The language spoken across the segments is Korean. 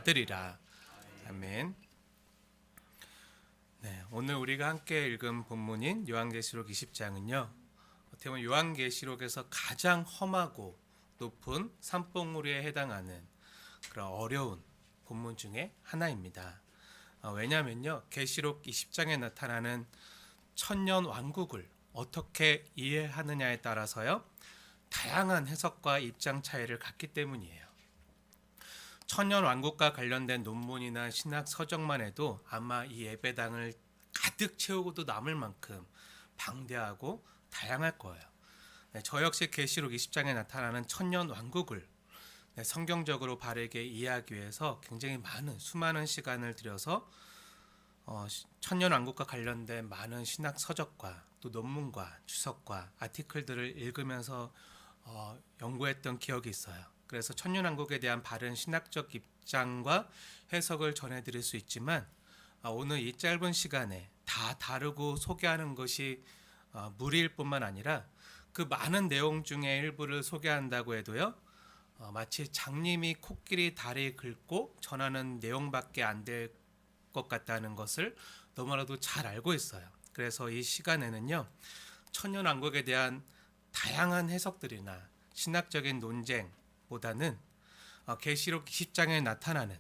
받으리라. 아멘. 네, 오늘 우리가 함께 읽은 본문인 요한계시록 20장은요. 어떻게 보면 요한계시록에서 가장 험하고 높은 산봉우리에 해당하는 그런 어려운 본문 중에 하나입니다. 왜냐하면요, 계시록 20장에 나타나는 천년 왕국을 어떻게 이해하느냐에 따라서요, 다양한 해석과 입장 차이를 갖기 때문이에요. 천년 왕국과 관련된 논문이나 신학 서적만 해도 아마 이 예배당을 가득 채우고도 남을 만큼 방대하고 다양할 거예요. 저 역시 계시록 20장에 나타나는 천년 왕국을 성경적으로 바르게 이해하기 위해서 굉장히 수많은 시간을 들여서 천년 왕국과 관련된 많은 신학 서적과 또 논문과 주석과 아티클들을 읽으면서 연구했던 기억이 있어요. 그래서 천년 왕국에 대한 바른 신학적 입장과 해석을 전해드릴 수 있지만 오늘 이 짧은 시간에 다 다루고 소개하는 것이 무리일 뿐만 아니라 그 많은 내용 중에 일부를 소개한다고 해도요, 마치 장님이 코끼리 다리 긁고 전하는 내용밖에 안 될 것 같다는 것을 너무나도 잘 알고 있어요. 그래서 이 시간에는요, 천년 왕국에 대한 다양한 해석들이나 신학적인 논쟁보다는 계시록 20장에 나타나는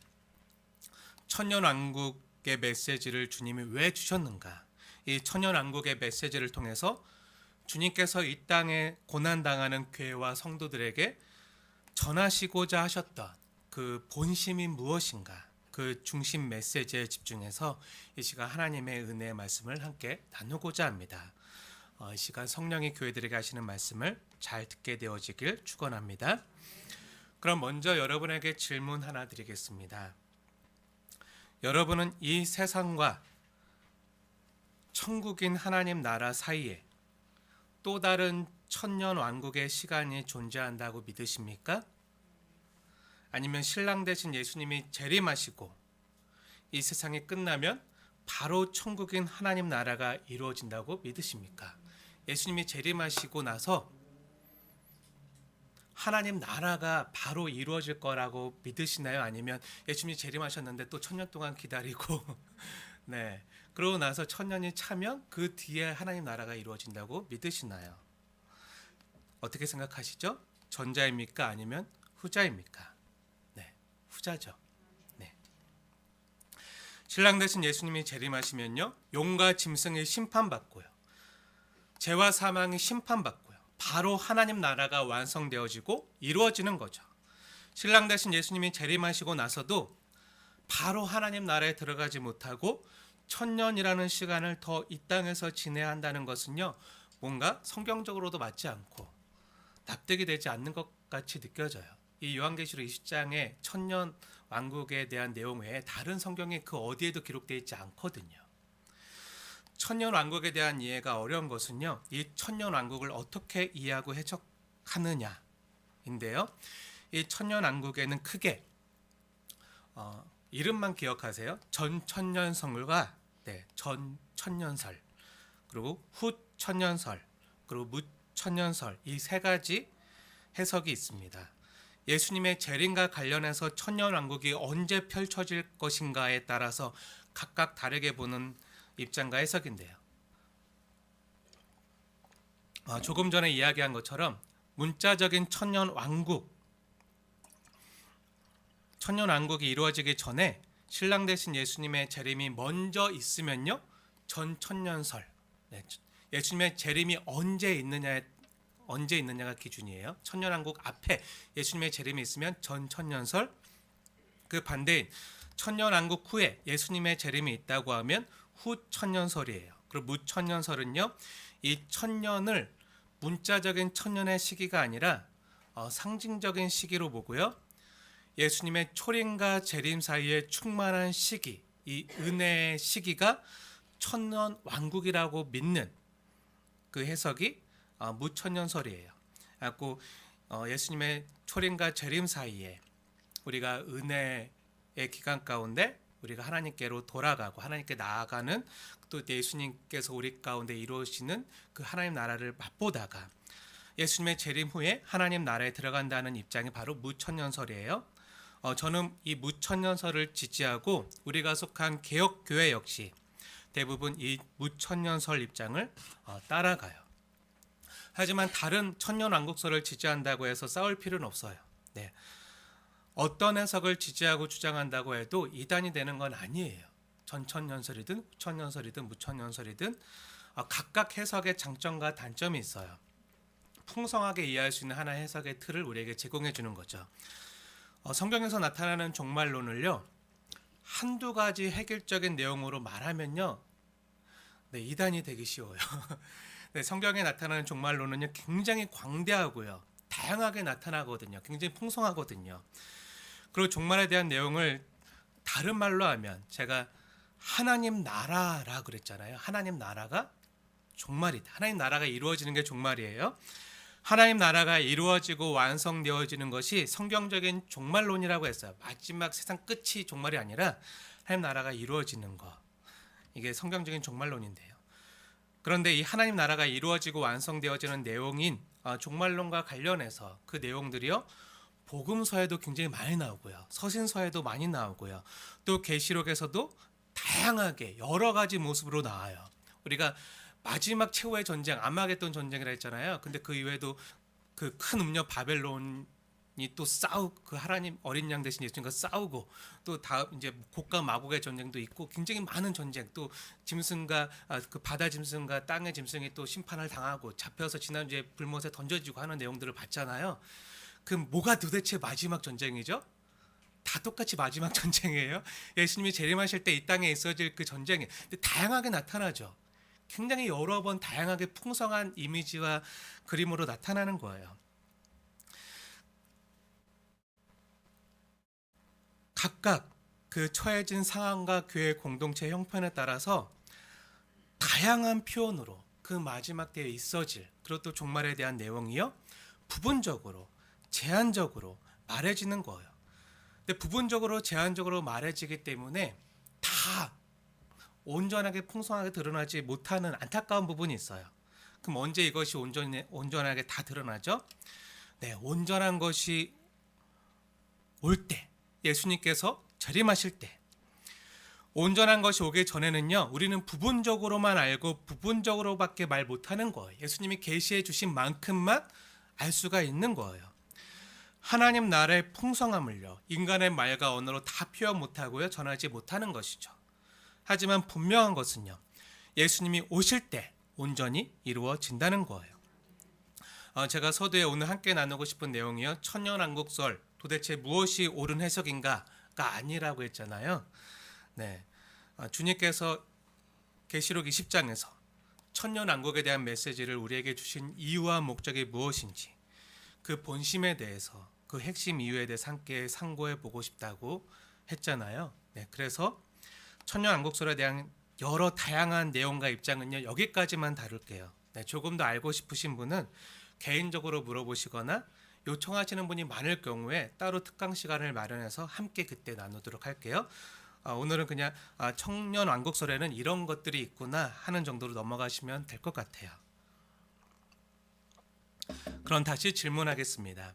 천년 왕국의 메시지를 주님이 왜 주셨는가, 이 천년 왕국의 메시지를 통해서 주님께서 이 땅에 고난당하는 교회와 성도들에게 전하시고자 하셨던 그 본심이 무엇인가, 그 중심 메시지에 집중해서 이 시간 하나님의 은혜의 말씀을 함께 나누고자 합니다. 이 시간 성령이 교회들에게 하시는 말씀을 잘 듣게 되어지길 축원합니다. 그럼 먼저 여러분에게 질문 하나 드리겠습니다. 여러분은 이 세상과 천국인 하나님 나라 사이에 또 다른 천년 왕국의 시간이 존재한다고 믿으십니까? 아니면 신랑 되신 예수님이 재림하시고 이 세상이 끝나면 바로 천국인 하나님 나라가 이루어진다고 믿으십니까? 예수님이 재림하시고 나서 하나님 나라가 바로 이루어질 거라고 믿으시나요? 아니면 예수님이 재림하셨는데 또 천년 동안 기다리고 네, 그러고 나서 천년이 차면 그 뒤에 하나님 나라가 이루어진다고 믿으시나요? 어떻게 생각하시죠? 전자입니까? 아니면 후자입니까? 네, 후자죠. 네. 신랑 되신 예수님이 재림하시면요, 용과 짐승이 심판받고요, 죄와 사망이 심판받고요, 바로 하나님 나라가 완성되어지고 이루어지는 거죠. 신랑 되신 예수님이 재림하시고 나서도 바로 하나님 나라에 들어가지 못하고 천년이라는 시간을 더 이 땅에서 지내야 한다는 것은요, 뭔가 성경적으로도 맞지 않고 납득이 되지 않는 것 같이 느껴져요. 이 요한계시록 20장의 천년 왕국에 대한 내용 외에 다른 성경에 그 어디에도 기록되어 있지 않거든요. 천년 왕국에 대한 이해가 어려운 것은요, 이 천년 왕국을 어떻게 이해하고 해석하느냐인데요. 이 천년 왕국에는 크게 이름만 기억하세요. 전천년설과 전천년설, 그리고 후천년설, 그리고 무천년설, 이 세 가지 해석이 있습니다. 예수님의 재림과 관련해서 천년 왕국이 언제 펼쳐질 것인가에 따라서 각각 다르게 보는 입장과 해석인데요. 조금 전에 이야기한 것처럼 문자적인 천년 왕국이 이루어지기 전에 신랑 되신 예수님의 재림이 먼저 있으면요, 전천년설, 예수님의 재림이 언제 있느냐가 기준이에요. 천년왕국 앞에 예수님의 재림이 있으면 전천년설, 그 반대인 천년왕국 후에 예수님의 재림이 있다고 하면 후천년설이에요. 그리고 무천년설은요, 이 천년을 문자적인 천년의 시기가 아니라 상징적인 시기로 보고요, 예수님의 초림과 재림 사이에 충만한 시기, 이 은혜의 시기가 천년 왕국이라고 믿는 그 해석이 무천년설이에요. 그래서 예수님의 초림과 재림 사이에 우리가 은혜의 기간 가운데 우리가 하나님께로 돌아가고 하나님께 나아가는, 또 예수님께서 우리 가운데 이루시는 그 하나님 나라를 맛보다가 예수님의 재림 후에 하나님 나라에 들어간다는 입장이 바로 무천년설이에요. 저는 이 무천년설을 지지하고 우리가 속한 개혁교회 역시 대부분 이 무천년설 입장을 따라가요. 하지만 다른 천년왕국설을 지지한다고 해서 싸울 필요는 없어요. 네. 어떤 해석을 지지하고 주장한다고 해도 이단이 되는 건 아니에요. 전천년설이든 후천년설이든 무천년설이든 각각 해석의 장점과 단점이 있어요. 풍성하게 이해할 수 있는 하나의 해석의 틀을 우리에게 제공해 주는 거죠. 성경에서 나타나는 종말론을요, 한두 가지 획일적인 내용으로 말하면요, 네, 이단이 되기 쉬워요. 네, 성경에 나타나는 종말론은요, 굉장히 광대하고요, 다양하게 나타나거든요. 굉장히 풍성하거든요. 그리고 종말에 대한 내용을 다른 말로 하면, 제가 하나님 나라라 그랬잖아요. 하나님 나라가 종말이다. 하나님 나라가 이루어지는 게 종말이에요. 하나님 나라가 이루어지고 완성되어지는 것이 성경적인 종말론이라고 했어요. 마지막 세상 끝이 종말이 아니라 하나님 나라가 이루어지는 거. 이게 성경적인 종말론인데요. 그런데 이 하나님 나라가 이루어지고 완성되어지는 내용인 종말론과 관련해서 그 내용들이요, 복음서에도 굉장히 많이 나오고요, 서신서에도 많이 나오고요, 또 계시록에서도 다양하게 여러 가지 모습으로 나와요. 우리가 마지막 최후의 전쟁, 아마겟돈 전쟁이라 했잖아요. 근데 그 이외에도 그 큰 음녀 바벨론이 또 그 하나님 어린 양 대신 예수님과 싸우고, 또 다음 이제 곡과 마곡의 전쟁도 있고, 굉장히 많은 전쟁, 또 짐승과 그 바다 짐승과 땅의 짐승이 또 심판을 당하고 잡혀서 지난주에 불못에 던져지고 하는 내용들을 봤잖아요. 그 뭐가 도대체 마지막 전쟁이죠? 다 똑같이 마지막 전쟁이에요. 예수님이 재림하실 때 이 땅에 있어질 그 전쟁이 다양하게 나타나죠. 굉장히 여러 번 다양하게 풍성한 이미지와 그림으로 나타나는 거예요. 각각 그 처해진 상황과 교회 공동체 형편에 따라서 다양한 표현으로 그 마지막 때에 있어질, 그리고 또 종말에 대한 내용이요, 부분적으로 제한적으로 말해지는 거예요. 근데 부분적으로 제한적으로 말해지기 때문에 다 온전하게 풍성하게 드러나지 못하는 안타까운 부분이 있어요. 그럼 언제 이것이 온전하게 다 드러나죠? 네, 온전한 것이 올 때, 예수님께서 재림하실 때, 온전한 것이 오기 전에는요, 우리는 부분적으로만 알고 부분적으로밖에 말 못하는 거예요. 예수님이 계시해 주신 만큼만 알 수가 있는 거예요. 하나님 나라의 풍성함을요, 인간의 말과 언어로 다 표현 못하고요, 전하지 못하는 것이죠. 하지만 분명한 것은요, 예수님이 오실 때 온전히 이루어진다는 거예요. 제가 서두에 오늘 함께 나누고 싶은 내용이요, 천년왕국설 도대체 무엇이 옳은 해석인가가 아니라고 했잖아요. 네, 주님께서 계시록 20장에서 천년왕국에 대한 메시지를 우리에게 주신 이유와 목적이 무엇인지, 그 본심에 대해서, 그 핵심 이유에 대해서 함께 상고해 보고 싶다고 했잖아요. 네, 그래서 천년왕국설에 대한 여러 다양한 내용과 입장은요, 여기까지만 다룰게요. 네, 조금 더 알고 싶으신 분은 개인적으로 물어보시거나 요청하시는 분이 많을 경우에 따로 특강 시간을 마련해서 함께 그때 나누도록 할게요. 오늘은 그냥 천년왕국설에는 이런 것들이 있구나 하는 정도로 넘어가시면 될 것 같아요. 그럼 다시 질문하겠습니다.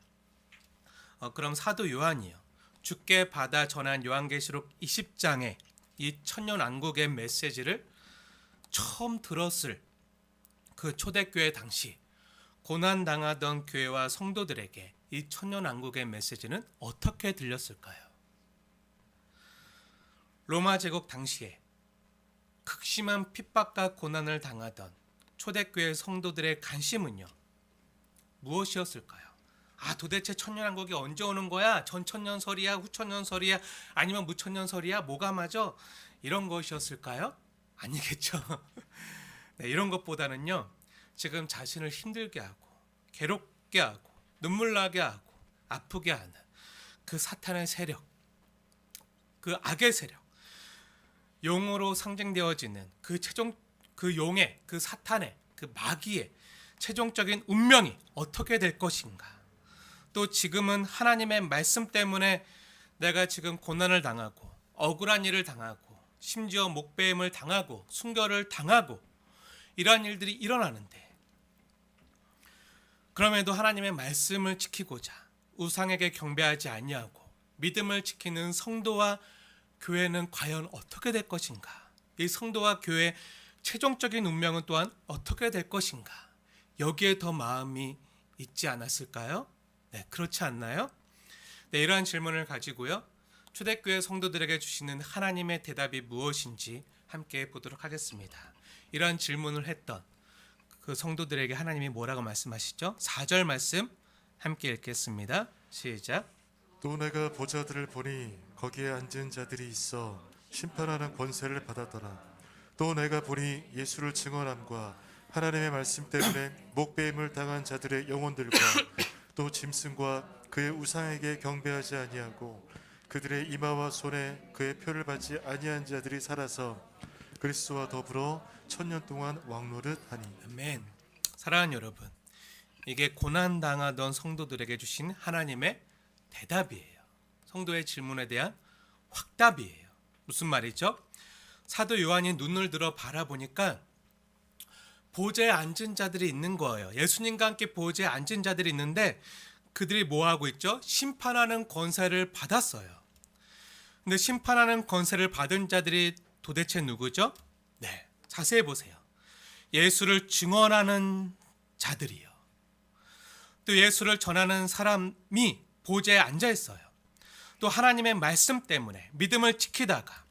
그럼 사도 요한이요, 주께 받아 전한 요한계시록 20장에 이 천년왕국의 메시지를 처음 들었을 그 초대교회 당시 고난당하던 교회와 성도들에게 이 천년왕국의 메시지는 어떻게 들렸을까요? 로마 제국 당시에 극심한 핍박과 고난을 당하던 초대교회 성도들의 관심은요, 무엇이었을까요? 도대체 천년왕국이 언제 오는 거야? 전천년설이야? 후천년설이야? 아니면 무천년설이야? 뭐가 맞아? 이런 것이었을까요? 아니겠죠. 네, 이런 것보다는요, 지금 자신을 힘들게 하고 괴롭게 하고 눈물 나게 하고 아프게 하는 그 사탄의 세력, 그 악의 세력, 용으로 상징되어지는 그 용의, 그 사탄의, 그 마귀의 최종적인 운명이 어떻게 될 것인가. 또 지금은 하나님의 말씀 때문에 내가 지금 고난을 당하고 억울한 일을 당하고 심지어 목배임을 당하고 순결을 당하고 이러한 일들이 일어나는데, 그럼에도 하나님의 말씀을 지키고자 우상에게 경배하지 아니하고 믿음을 지키는 성도와 교회는 과연 어떻게 될 것인가? 이 성도와 교회의 최종적인 운명은 또한 어떻게 될 것인가? 여기에 더 마음이 있지 않았을까요? 네, 그렇지 않나요? 네, 이러한 질문을 가지고요. 초대교회 성도들에게 주시는 하나님의 대답이 무엇인지 함께 보도록 하겠습니다. 이러한 질문을 했던 그 성도들에게 하나님이 뭐라고 말씀하시죠? 4절 말씀 함께 읽겠습니다. 시작. 또 내가 보좌들을 보니 거기에 앉은 자들이 있어 심판하는 권세를 받았더라. 또 내가 보니 예수를 증언함과 하나님의 말씀 때문에 목배임을 당한 자들의 영혼들과 또 짐승과 그의 우상에게 경배하지 아니하고 그들의 이마와 손에 그의 표를 받지 아니한 자들이 살아서 그리스도와 더불어 천년 동안 왕노릇하니. 아멘. 사랑하는 여러분, 이게 고난 당하던 성도들에게 주신 하나님의 대답이에요. 성도의 질문에 대한 확답이에요. 무슨 말이죠? 사도 요한이 눈을 들어 바라보니까 보좌에 앉은 자들이 있는 거예요. 예수님과 함께 보좌에 앉은 자들이 있는데 그들이 뭐 하고 있죠? 심판하는 권세를 받았어요. 근데 심판하는 권세를 받은 자들이 도대체 누구죠? 네, 자세히 보세요. 예수를 증언하는 자들이요. 또 예수를 전하는 사람이 보좌에 앉아 있어요. 또 하나님의 말씀 때문에 믿음을 지키다가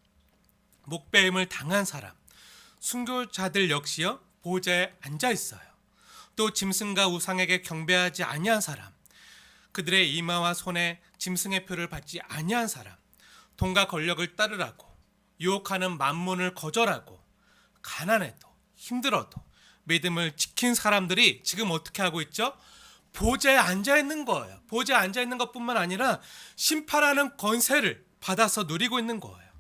목배임을 당한 사람, 순교자들 역시요 보좌에 앉아 있어요. 또 짐승과 우상에게 경배하지 아니한 사람, 그들의 이마와 손에 짐승의 표를 받지 아니한 사람, 돈과 권력을 따르라고 유혹하는 만몬을 거절하고 가난해도 힘들어도 믿음을 지킨 사람들이 지금 어떻게 하고 있죠? 보좌에 앉아 있는 거예요. 보좌에 앉아 있는 것뿐만 아니라 심판하는 권세를 받아서 누리고 있는 거예요.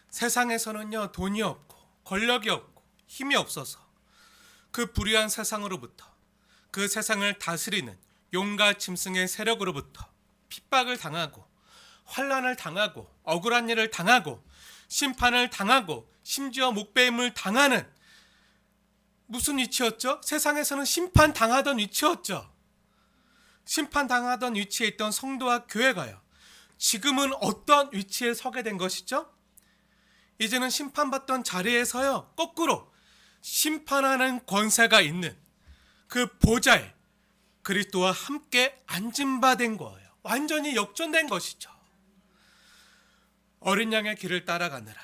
세상에서는요 돈이 없고 권력이 없고 힘이 없어서 그 불의한 세상으로부터, 그 세상을 다스리는 용과 짐승의 세력으로부터 핍박을 당하고 환난을 당하고 억울한 일을 당하고 심판을 당하고 심지어 목배임을 당하는 무슨 위치였죠? 세상에서는 심판당하던 위치였죠. 심판당하던 위치에 있던 성도와 교회가요. 지금은 어떤 위치에 서게 된 것이죠? 이제는 심판받던 자리에서요. 거꾸로 심판하는 권세가 있는 그 보좌에 그리스도와 함께 앉은 바 된 거예요. 완전히 역전된 것이죠. 어린 양의 길을 따라가느라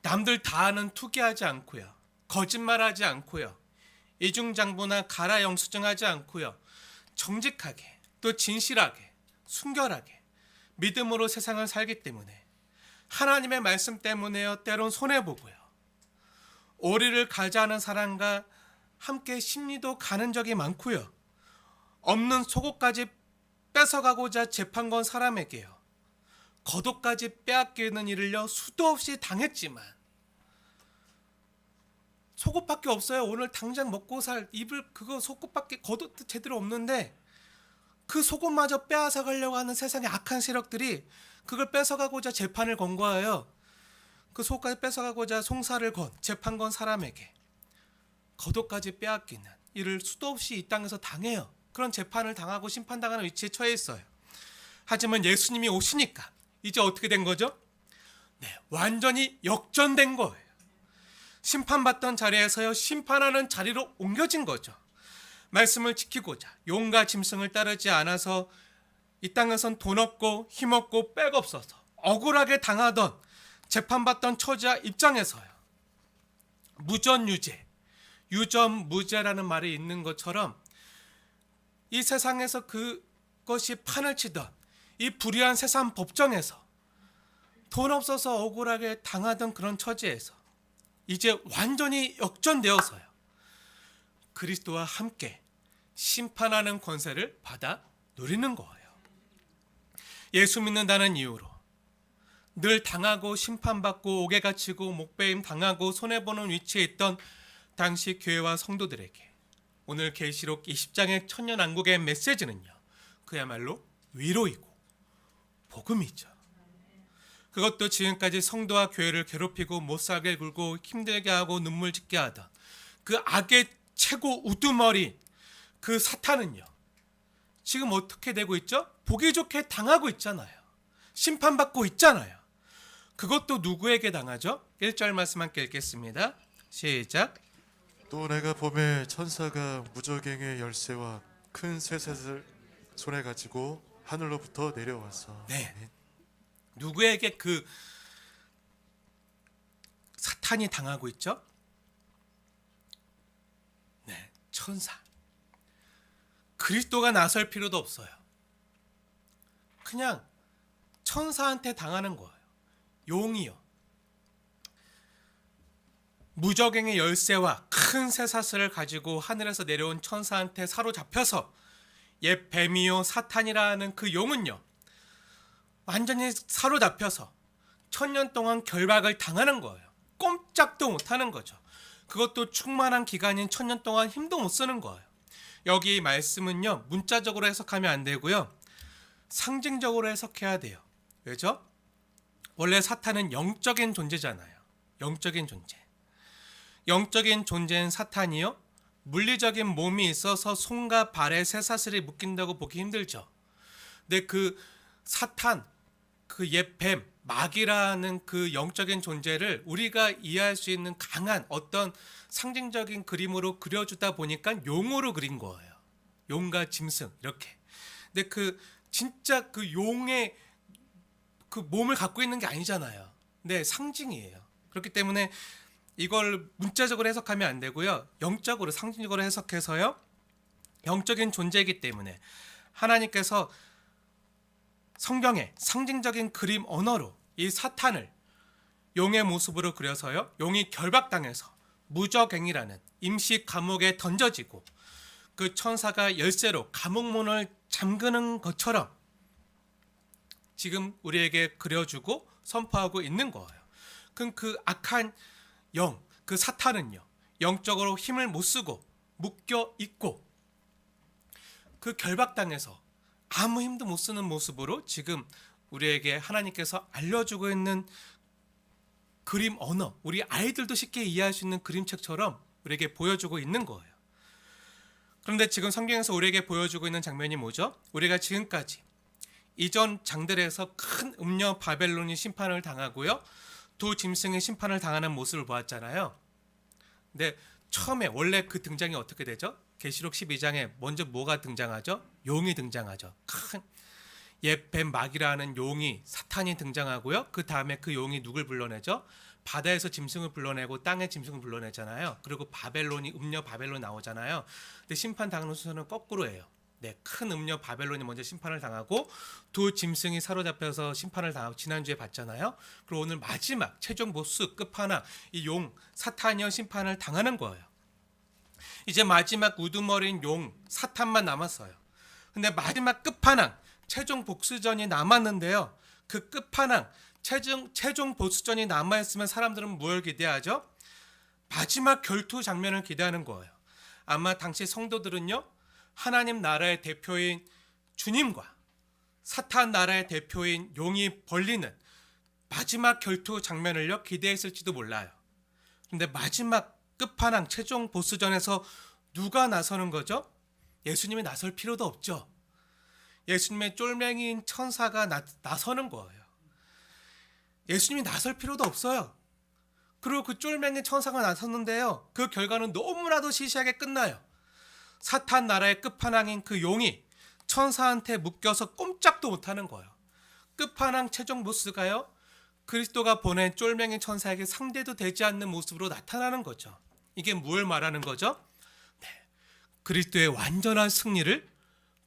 남들 다 아는 투기하지 않고요. 거짓말하지 않고요. 이중장부나 가라 영수증하지 않고요. 정직하게 또 진실하게 순결하게 믿음으로 세상을 살기 때문에 하나님의 말씀 때문에요. 때론 손해보고요. 오리를 가자는 사람과 함께 심리도 가는 적이 많고요. 없는 속옷까지 뺏어가고자 재판 건 사람에게요. 겉옷까지 빼앗기는 일을요. 수도 없이 당했지만 속옷밖에 없어요. 오늘 당장 먹고 살 입을 그거 속옷밖에 겉옷도 제대로 없는데 그 속옷마저 빼앗아 가려고 하는 세상의 악한 세력들이 그걸 뺏어가고자 재판을 건 거예요. 그 속옷까지 뺏어가고자 송사를 건 재판 건 사람에게 겉옷까지 빼앗기는 일을 수도 없이 이 땅에서 당해요. 그런 재판을 당하고 심판당하는 위치에 처해 있어요. 하지만 예수님이 오시니까 이제 어떻게 된 거죠? 네, 완전히 역전된 거예요. 심판받던 자리에서요 심판하는 자리로 옮겨진 거죠. 말씀을 지키고자 용과 짐승을 따르지 않아서 이 땅에선 돈 없고 힘 없고 백 없어서 억울하게 당하던 재판받던 처자 입장에서요 무전유죄, 유전무죄라는 말이 있는 것처럼 이 세상에서 그것이 판을 치던 이 불의한 세상 법정에서 돈 없어서 억울하게 당하던 그런 처지에서 이제 완전히 역전되어서요 그리스도와 함께 심판하는 권세를 받아 누리는 거예요. 예수 믿는다는 이유로 늘 당하고 심판받고 옥에 갇히고 목배임 당하고 손해보는 위치에 있던 당시 교회와 성도들에게 오늘 계시록 20장의 천년왕국의 메시지는요 그야말로 위로이고 복음이죠. 그것도 지금까지 성도와 교회를 괴롭히고 못살게 굴고 힘들게 하고 눈물 짓게 하던 그 악의 최고 우두머리 그 사탄은요 지금 어떻게 되고 있죠? 보기 좋게 당하고 있잖아요. 심판받고 있잖아요. 그것도 누구에게 당하죠? 1절 말씀 함께 읽겠습니다. 시작. 또 내가 봄에 천사가 무저갱의 열쇠와 큰 쇠셋을 손에 가지고 하늘로부터 내려와서 네. 누구에게 그 사탄이 당하고 있죠? 네, 천사. 그리스도가 나설 필요도 없어요. 그냥 천사한테 당하는 거예요. 용이요. 무저갱의 열쇠와 큰 쇠사슬을 가지고 하늘에서 내려온 천사한테 사로잡혀서 옛 뱀이요 사탄이라는 그 용은요, 완전히 사로잡혀서 1000년 동안 결박을 당하는 거예요. 꼼짝도 못하는 거죠. 그것도 충만한 기간인 1000년 동안 힘도 못 쓰는 거예요. 여기 말씀은요, 문자적으로 해석하면 안 되고요, 상징적으로 해석해야 돼요. 왜죠? 원래 사탄은 영적인 존재잖아요. 영적인 존재. 영적인 존재인 사탄이요, 물리적인 몸이 있어서 손과 발에 쇠사슬이 묶인다고 보기 힘들죠. 근데 그 사탄, 그 옛 뱀, 마귀라는 그 영적인 존재를 우리가 이해할 수 있는 강한 어떤 상징적인 그림으로 그려주다 보니까 용으로 그린 거예요. 용과 짐승 이렇게. 근데 그 진짜 그 용의 그 몸을 갖고 있는 게 아니잖아요. 네, 상징이에요. 그렇기 때문에 이걸 문자적으로 해석하면 안 되고요, 영적으로 상징적으로 해석해서요, 영적인 존재이기 때문에 하나님께서 성경의 상징적인 그림 언어로 이 사탄을 용의 모습으로 그려서요, 용이 결박당해서 무저갱이라는 임시 감옥에 던져지고 그 천사가 열쇠로 감옥문을 잠그는 것처럼 지금 우리에게 그려주고 선포하고 있는 거예요. 그럼 그 악한 영, 그 사탄은요, 영적으로 힘을 못 쓰고 묶여 있고 그 결박당해서 아무 힘도 못 쓰는 모습으로 지금 우리에게 하나님께서 알려주고 있는 그림 언어, 우리 아이들도 쉽게 이해할 수 있는 그림책처럼 우리에게 보여주고 있는 거예요. 그런데 지금 성경에서 우리에게 보여주고 있는 장면이 뭐죠? 우리가 지금까지 이전 장들에서 큰 음녀 바벨론이 심판을 당하고요, 두 짐승의 심판을 당하는 모습을 보았잖아요. 근데 처음에 원래 그 등장이 어떻게 되죠? 계시록 12장에 먼저 뭐가 등장하죠? 용이 등장하죠. 큰 옛 뱀 마귀라는 용이, 사탄이 등장하고요. 그 다음에 그 용이 누굴 불러내죠? 바다에서 짐승을 불러내고 땅의 짐승을 불러내잖아요. 그리고 바벨론이, 음녀 바벨론 나오잖아요. 근데 심판 당하는 순서는 거꾸로예요. 네, 큰 음녀 바벨론이 먼저 심판을 당하고 두 짐승이 사로잡혀서 심판을 당하고 지난주에 봤잖아요. 그리고 오늘 마지막 최종 보스 끝판왕 이 용 사탄이요 심판을 당하는 거예요. 이제 마지막 우두머리인 용 사탄만 남았어요. 근데 마지막 끝판왕 최종 복수전이 남았는데요, 그 끝판왕 최종 보스전이 남아있으면 사람들은 뭘 기대하죠? 마지막 결투 장면을 기대하는 거예요. 아마 당시 성도들은요, 하나님 나라의 대표인 주님과 사탄 나라의 대표인 용이 벌리는 마지막 결투 장면을요 기대했을지도 몰라요. 근데 마지막 끝판왕 최종 보스전에서 누가 나서는 거죠? 예수님이 나설 필요도 없죠. 예수님의 쫄맹이인 천사가 나서는 거예요. 예수님이 나설 필요도 없어요. 그리고 그 쫄맹이 천사가 나섰는데요, 그 결과는 너무나도 시시하게 끝나요. 사탄 나라의 끝판왕인 그 용이 천사한테 묶여서 꼼짝도 못하는 거예요. 끝판왕 최종 보스가요, 그리스도가 보낸 쫄맹이 천사에게 상대도 되지 않는 모습으로 나타나는 거죠. 이게 뭘 말하는 거죠? 네, 그리스도의 완전한 승리를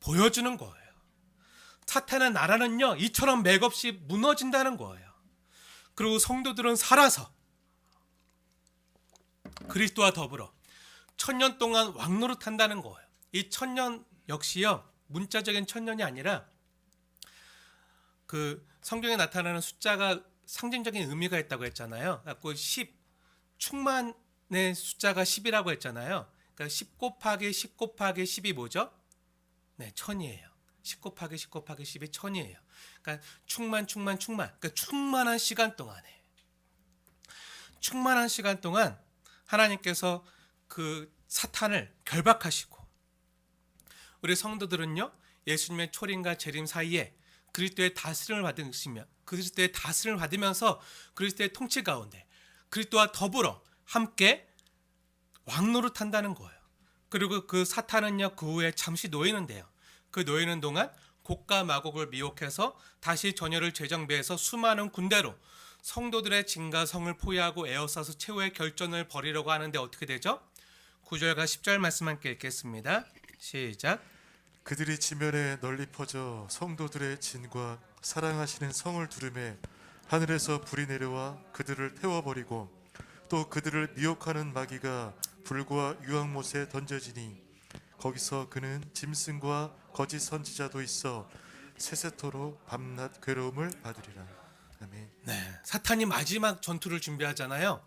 보여주는 거예요. 사탄의 나라는요, 이처럼 맥없이 무너진다는 거예요. 그리고 성도들은 살아서 그리스도와 더불어 1000년 동안 왕노릇한다는 거예요. 이 1000년 역시요, 문자적인 1000년이 아니라 그 성경에 나타나는 숫자가 상징적인 의미가 있다고 했잖아요. 그래서 10 충만의 숫자가 10이라고 했잖아요. 그러니까 10 곱하기 10 곱하기 10이 뭐죠? 네, 1000이에요. 10 곱하기 10 곱하기 10이 1000이에요. 그러니까 충만. 그러니까 충만한 시간 동안 하나님께서 그 사탄을 결박하시고, 우리 성도들은요 예수님의 초림과 재림 사이에 그리스도의 다스림을 받으면서 그리스도의 통치 가운데 그리스도와 더불어 함께 왕노릇한다는 거예요. 그리고 그 사탄은요, 그 후에 잠시 놓이는데요. 그 놓이는 동안 곡과 마곡을 미혹해서 다시 전열을 재정비해서 수많은 군대로 성도들의 진가성을 포위하고 에워싸서 최후의 결전을 벌이려고 하는데 어떻게 되죠? 9절과 10절 말씀 함께 읽겠습니다. 시작. 그들이 지면에 널리 퍼져 성도들의 진과 사랑하시는 성을 두르매 하늘에서 불이 내려와 그들을 태워버리고 또 그들을 미혹하는 마귀가 불과 유황못에 던져지니 거기서 그는 짐승과 거짓 선지자도 있어 세세토록 밤낮 괴로움을 받으리라. 아멘. 네, 사탄이 마지막 전투를 준비하잖아요.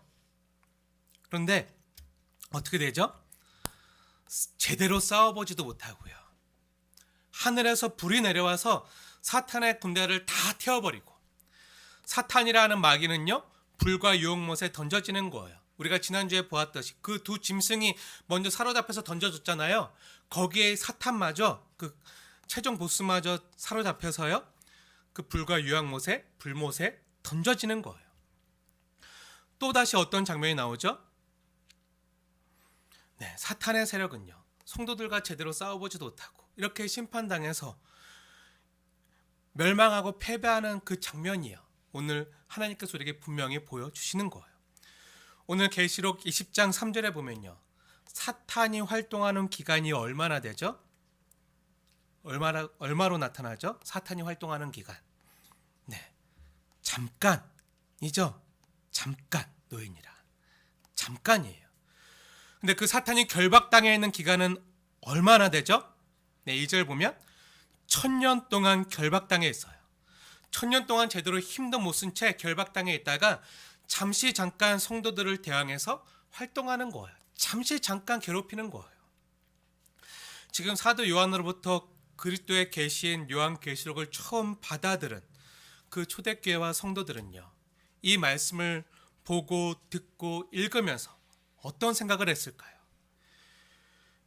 그런데 어떻게 되죠? 제대로 싸워보지도 못하고요. 하늘에서 불이 내려와서 사탄의 군대를 다 태워버리고 사탄이라는 마귀는요, 불과 유혹못에 던져지는 거예요. 우리가 지난주에 보았듯이 그 두 짐승이 먼저 사로잡혀서 던져졌잖아요. 거기에 사탄마저, 그 최종 보스마저 사로잡혀서요, 그 불과 유황못에, 불못에 던져지는 거예요. 또다시 어떤 장면이 나오죠? 네, 사탄의 세력은요, 성도들과 제대로 싸워보지도 못하고 이렇게 심판당해서 멸망하고 패배하는 그 장면이요, 오늘 하나님께서 우리에게 분명히 보여주시는 거예요. 오늘 계시록 20장 3절에 보면요, 사탄이 활동하는 기간이 얼마나 되죠? 얼마로 나타나죠? 사탄이 활동하는 기간. 네, 잠깐이죠. 잠깐, 노인이라. 잠깐이에요. 근데 그 사탄이 결박당해 있는 기간은 얼마나 되죠? 네, 2절 보면 1000년 동안 결박당해 있어요. 1000년 동안 제대로 힘도 못 쓴 채 결박당해 있다가 잠시 잠깐 성도들을 대항해서 활동하는 거예요. 잠시 잠깐 괴롭히는 거예요. 지금 사도 요한으로부터 그리스도의 계시인 요한계시록을 처음 받아들은 그 초대교회와 성도들은요, 이 말씀을 보고 듣고 읽으면서 어떤 생각을 했을까요?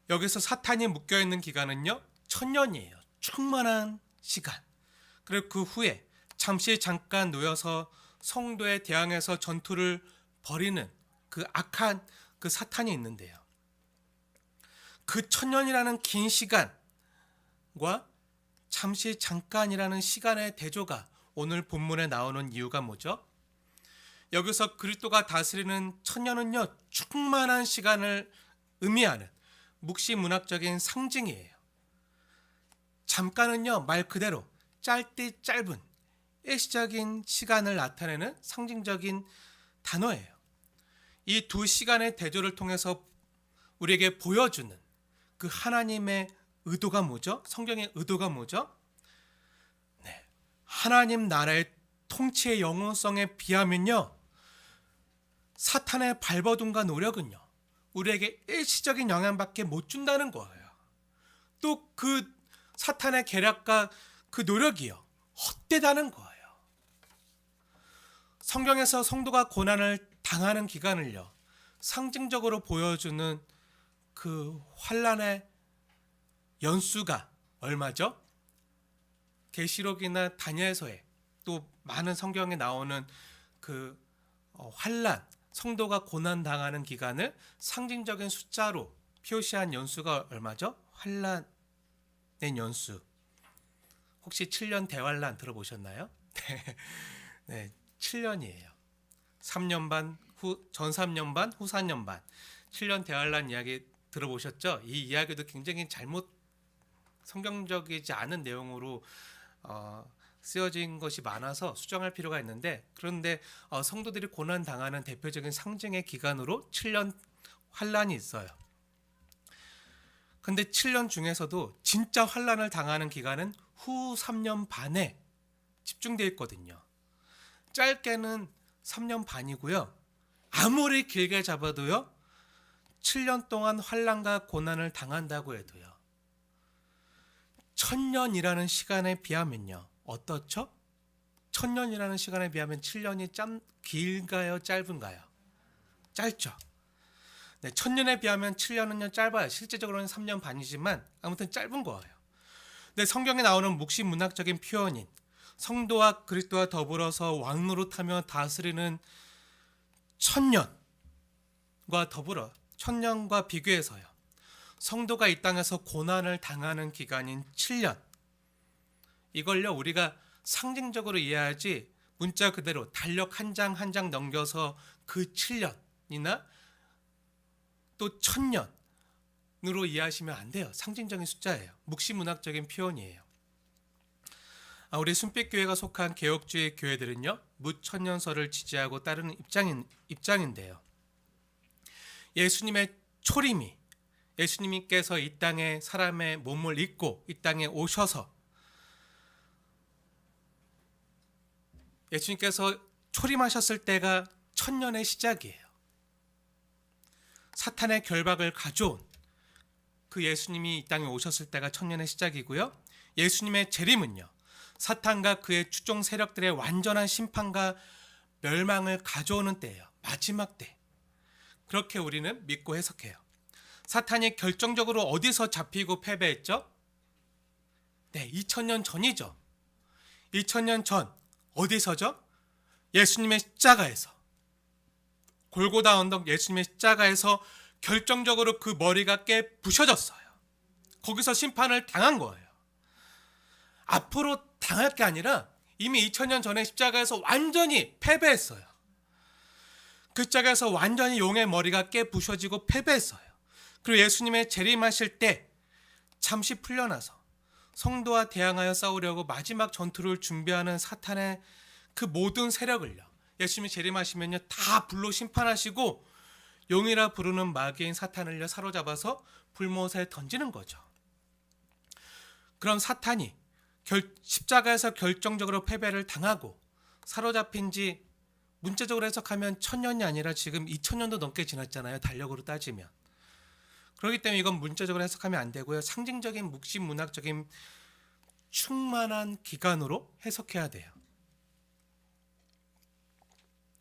여기서 사탄이 묶여있는 기간은요, 1000년이에요. 충만한 시간. 그리고 그 후에 잠시 잠깐 놓여서 성도에 대항해서 전투를 벌이는 그 악한 그 사탄이 있는데요, 그 1000년이라는 긴 시간과 잠시 잠깐이라는 시간의 대조가 오늘 본문에 나오는 이유가 뭐죠? 여기서 그리스도가 다스리는 1000년은요, 충만한 시간을 의미하는 묵시문학적인 상징이에요. 잠깐은요, 말 그대로 짧디 짧은 일시적인 시간을 나타내는 상징적인 단어예요. 이 두 시간의 대조를 통해서 우리에게 보여주는 그 하나님의 의도가 뭐죠? 성경의 의도가 뭐죠? 네, 하나님 나라의 통치의 영원성에 비하면요, 사탄의 발버둥과 노력은요, 우리에게 일시적인 영향밖에 못 준다는 거예요. 또 그 사탄의 계략과 그 노력이요, 헛되다는 거예요. 성경에서 성도가 고난을 당하는 기간을요, 상징적으로 보여주는 그 환난의 연수가 얼마죠? 계시록이나 다니엘서에 또 많은 성경에 나오는 그 환난, 성도가 고난 당하는 기간을 상징적인 숫자로 표시한 연수가 얼마죠? 환난의 연수. 혹시 7년 대환란 들어보셨나요? 네, 7년이에요. 3년 반, 전 3년 반, 후 4년 반. 7년 대환란 이야기 들어보셨죠? 이 이야기도 굉장히 성경적이지 않은 내용으로 쓰여진 것이 많아서 수정할 필요가 있는데, 그런데 성도들이 고난 당하는 대표적인 상징의 기간으로 7년 환란이 있어요. 근데 7년 중에서도 진짜 환란을 당하는 기간은 후 3년 반에 집중되어 있거든요. 짧게는 3년 반이고요. 아무리 길게 잡아도요, 7년 동안 환란과 고난을 당한다고 해도요, 1000년이라는 시간에 비하면요, 어떻죠? 1000년이라는 시간에 비하면 7년이 길가요, 짧은가요? 짧죠. 네, 1000년에 비하면 7년은요 짧아요. 실제적으로는 3년 반이지만 아무튼 짧은 거예요. 근데 성경에 나오는 묵시 문학적인 표현인 성도와 그리스도와 더불어서 왕노릇하며 다스리는 천년과 더불어 천년과 비교해서요. 성도가 이 땅에서 고난을 당하는 기간인 7년. 이걸요 우리가 상징적으로 이해하지 문자 그대로 달력 한 장 한 장 넘겨서 그 7년이나 또 1000년으로 이해하시면 안 돼요. 상징적인 숫자예요. 묵시문학적인 표현이에요. 우리 순빛교회가 속한 개혁주의 교회들은요 무천년설을 지지하고 따르는 입장인데요. 예수님의 초림이 예수님께서 이 땅에 사람의 몸을 입고 이 땅에 오셔서 예수님께서 초림하셨을 때가 천년의 시작이에요. 사탄의 결박을 가져온 그 예수님이 이 땅에 오셨을 때가 천년의 시작이고요. 예수님의 재림은요. 사탄과 그의 추종 세력들의 완전한 심판과 멸망을 가져오는 때예요. 마지막 때. 그렇게 우리는 믿고 해석해요. 사탄이 결정적으로 어디서 잡히고 패배했죠? 네, 2000년 전이죠. 2000년 전 어디서죠? 예수님의 십자가에서. 골고다 언덕 예수님의 십자가에서 결정적으로 그 머리가 깨 부셔졌어요. 거기서 심판을 당한 거예요. 앞으로 당할 게 아니라 이미 2000년 전에 십자가에서 완전히 패배했어요. 그 십자가에서 완전히 용의 머리가 깨 부셔지고 패배했어요. 그리고 예수님의 재림하실 때 잠시 풀려나서 성도와 대항하여 싸우려고 마지막 전투를 준비하는 사탄의 그 모든 세력을요. 예수님이 재림하시면요 다 불로 심판하시고 용이라 부르는 마귀인 사탄을요 사로잡아서 불못에 던지는 거죠. 그럼 사탄이 십자가에서 결정적으로 패배를 당하고 사로잡힌 지 문자적으로 해석하면 1000년이 아니라 지금 2000년도 넘게 지났잖아요. 달력으로 따지면. 그렇기 때문에 이건 문자적으로 해석하면 안 되고요. 상징적인 묵시문학적인 충만한 기간으로 해석해야 돼요.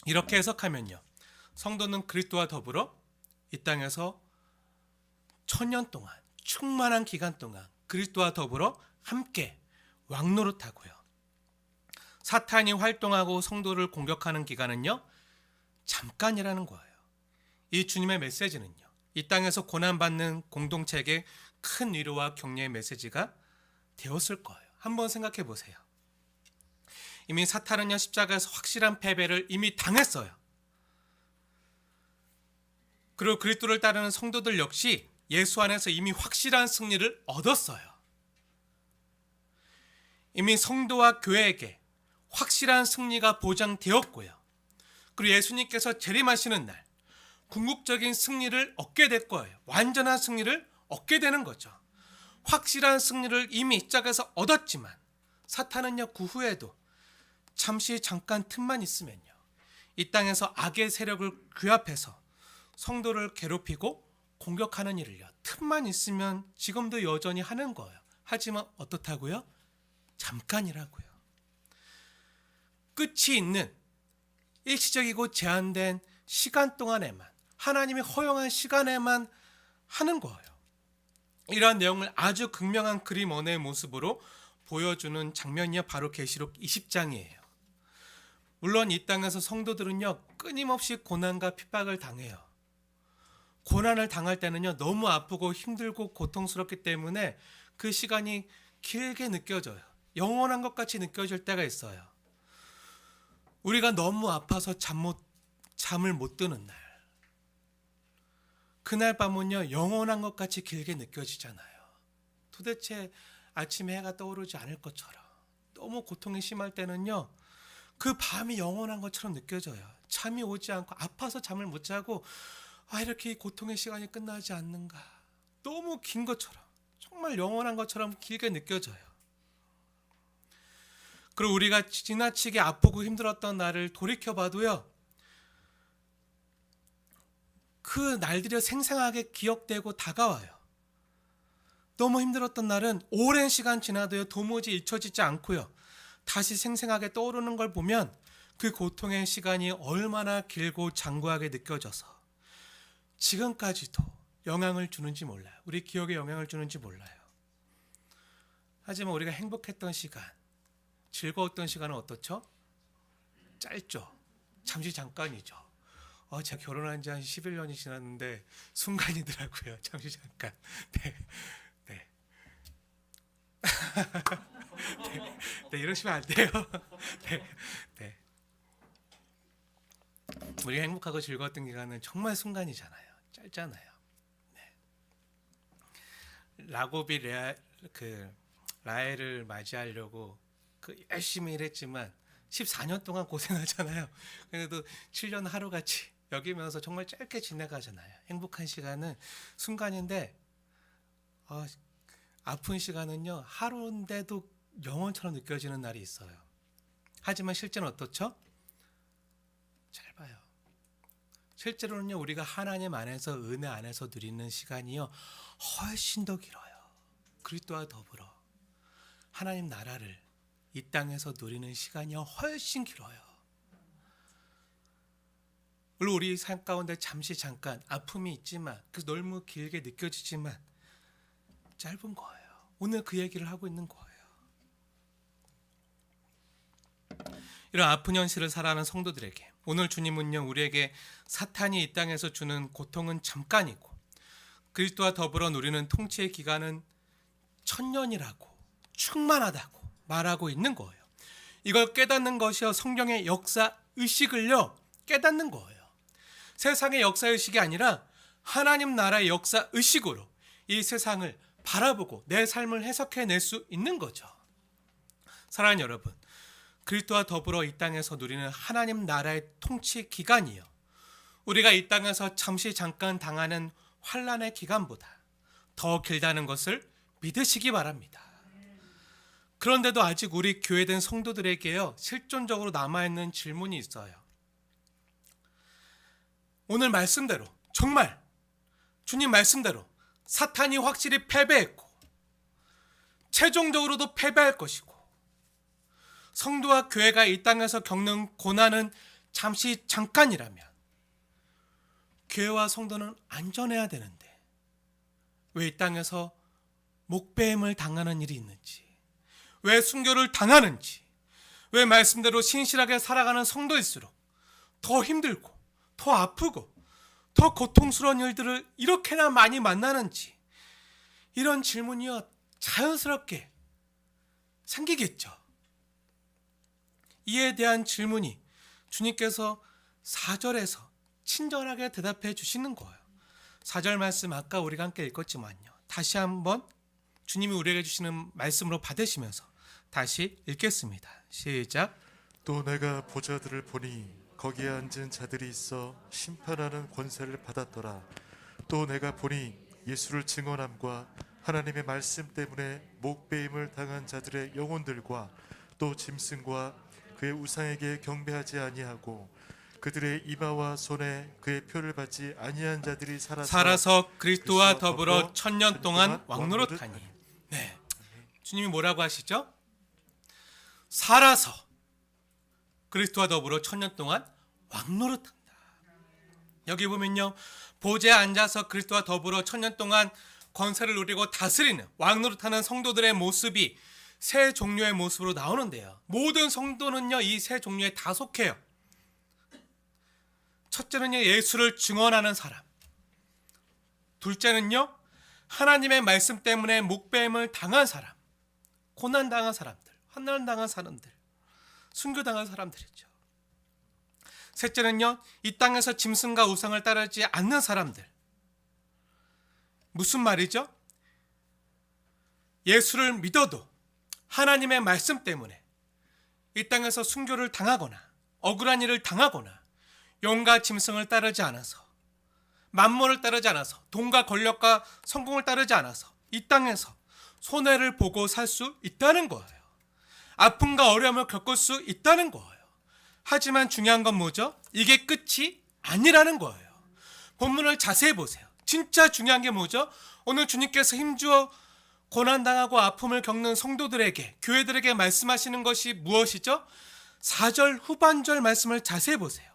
이렇게 해석하면요. 성도는 그리스도와 더불어 이 땅에서 1000년 동안 충만한 기간 동안 그리스도와 더불어 함께 왕노릇하고요. 사탄이 활동하고 성도를 공격하는 기간은요. 잠깐이라는 거예요. 이 주님의 메시지는요. 이 땅에서 고난받는 공동체에게 큰 위로와 격려의 메시지가 되었을 거예요. 한번 생각해 보세요. 이미 사탄은요 십자가에서 확실한 패배를 이미 당했어요. 그리고 그리스도를 따르는 성도들 역시 예수 안에서 이미 확실한 승리를 얻었어요. 이미 성도와 교회에게 확실한 승리가 보장되었고요. 그리고 예수님께서 재림하시는 날 궁극적인 승리를 얻게 될 거예요. 완전한 승리를 얻게 되는 거죠. 확실한 승리를 이미 십자가에서 얻었지만 사탄은요 그 후에도 잠깐 틈만 있으면요 이 땅에서 악의 세력을 규합해서 성도를 괴롭히고 공격하는 일을요 틈만 있으면 지금도 여전히 하는 거예요. 하지만 어떻다고요? 잠깐이라고요. 끝이 있는 일시적이고 제한된 시간 동안에만 하나님이 허용한 시간에만 하는 거예요. 이러한 내용을 아주 극명한 그림 언어의 모습으로 보여주는 장면이 바로 계시록 20장이에요. 물론 이 땅에서 성도들은요 끊임없이 고난과 핍박을 당해요. 고난을 당할 때는요 너무 아프고 힘들고 고통스럽기 때문에 그 시간이 길게 느껴져요. 영원한 것 같이 느껴질 때가 있어요. 우리가 너무 아파서 잠을 못 드는 날, 그날 밤은요 영원한 것 같이 길게 느껴지잖아요. 도대체 아침에 해가 떠오르지 않을 것처럼 너무 고통이 심할 때는요 그 밤이 영원한 것처럼 느껴져요. 잠이 오지 않고 아파서 잠을 못 자고 이렇게 고통의 시간이 끝나지 않는가, 너무 긴 것처럼 정말 영원한 것처럼 길게 느껴져요. 그리고 우리가 지나치게 아프고 힘들었던 날을 돌이켜봐도요 그 날들이 생생하게 기억되고 다가와요. 너무 힘들었던 날은 오랜 시간 지나도요 도무지 잊혀지지 않고요 다시 생생하게 떠오르는 걸 보면 그 고통의 시간이 얼마나 길고 장구하게 느껴져서 지금까지도 영향을 주는지 몰라요. 우리 기억에 영향을 주는지 몰라요. 하지만 우리가 행복했던 시간, 즐거웠던 시간은 어떻죠? 짧죠. 잠시 잠깐이죠. 제가 결혼한 지 한 11년이 지났는데 순간이더라고요. 잠시 잠깐. 네. 네. 네, 이러시면 안 돼요. 네. 네. 우리가 행복하고 즐거웠던 기간은 정말 순간이잖아요. 짧잖아요. 네. 라곱이 라헬을 맞이하려고 열심히 일했지만 14년 동안 고생하잖아요. 그래도 7년 하루같이 여기면서 정말 짧게 지나가잖아요. 행복한 시간은 순간인데 아픈 시간은요 하루인데도 영원처럼 느껴지는 날이 있어요. 하지만 실제는 어떻죠? 짧아요. 실제로는요 우리가 하나님 안에서 은혜 안에서 누리는 시간이요 훨씬 더 길어요. 그리스도와 더불어 하나님 나라를 이 땅에서 누리는 시간이요 훨씬 길어요. 물론 우리 삶 가운데 잠시 잠깐 아픔이 있지만 그 너무 길게 느껴지지만 짧은 거예요. 오늘 그 얘기를 하고 있는 거예요. 이런 아픈 현실을 살아가는 성도들에게 오늘 주님은요 우리에게 사탄이 이 땅에서 주는 고통은 잠깐이고 그리스도와 더불어 누리는 통치의 기간은 천년이라고 충만하다고 말하고 있는 거예요. 이걸 깨닫는 것이요 성경의 역사 의식을요 깨닫는 거예요. 세상의 역사 의식이 아니라 하나님 나라의 역사 의식으로 이 세상을 바라보고 내 삶을 해석해낼 수 있는 거죠. 사랑하는 여러분, 그리스도와 더불어 이 땅에서 누리는 하나님 나라의 통치 기간이요 우리가 이 땅에서 잠시 잠깐 당하는 환난의 기간보다 더 길다는 것을 믿으시기 바랍니다. 그런데도 아직 우리 교회된 성도들에게요 실존적으로 남아있는 질문이 있어요. 오늘 말씀대로 정말 주님 말씀대로 사탄이 확실히 패배했고 최종적으로도 패배할 것이고 성도와 교회가 이 땅에서 겪는 고난은 잠시 잠깐이라면 교회와 성도는 안전해야 되는데 왜 이 땅에서 목배임을 당하는 일이 있는지, 왜 순교를 당하는지, 왜 말씀대로 신실하게 살아가는 성도일수록 더 힘들고 더 아프고 더 고통스러운 일들을 이렇게나 많이 만나는지 이런 질문이요 자연스럽게 생기겠죠. 이에 대한 질문이 주님께서 4절에서 친절하게 대답해 주시는 거예요. 4절 말씀 아까 우리가 함께 읽었지만요 다시 한번 주님이 우리에게 주시는 말씀으로 받으시면서 다시 읽겠습니다. 시작. 또 내가 보좌들을 보니 거기에 앉은 자들이 있어 심판하는 권세를 받았더라. 또 내가 보니 예수를 증언함과 하나님의 말씀 때문에 목배임을 당한 자들의 영혼들과 또 짐승과 그의 우상에게 경배하지 아니하고 그들의 이마와 손에 그의 표를 받지 아니한 자들이 살아서 그리스도와 더불어 천년 동안 왕노릇하니. 네, 주님이 뭐라고 하시죠? 살아서 그리스도와 더불어 천년 동안 왕노릇한다. 여기 보면요 보좌에 앉아서 그리스도와 더불어 천년 동안 권세를 누리고 다스리는 왕노릇하는 성도들의 모습이 세 종류의 모습으로 나오는데요 모든 성도는요 이 세 종류에 다 속해요. 첫째는요 예수를 증언하는 사람, 둘째는요 하나님의 말씀 때문에 목배임을 당한 사람, 고난당한 사람들, 환난당한 사람들, 순교당한 사람들이죠. 셋째는요 이 땅에서 짐승과 우상을 따르지 않는 사람들. 무슨 말이죠? 예수를 믿어도 하나님의 말씀 때문에 이 땅에서 순교를 당하거나 억울한 일을 당하거나 용과 짐승을 따르지 않아서 만몬을 따르지 않아서 돈과 권력과 성공을 따르지 않아서 이 땅에서 손해를 보고 살 수 있다는 거예요. 아픔과 어려움을 겪을 수 있다는 거예요. 하지만 중요한 건 뭐죠? 이게 끝이 아니라는 거예요. 본문을 자세히 보세요. 진짜 중요한 게 뭐죠? 오늘 주님께서 힘주어 고난당하고 아픔을 겪는 성도들에게, 교회들에게 말씀하시는 것이 무엇이죠? 4절 후반절 말씀을 자세히 보세요.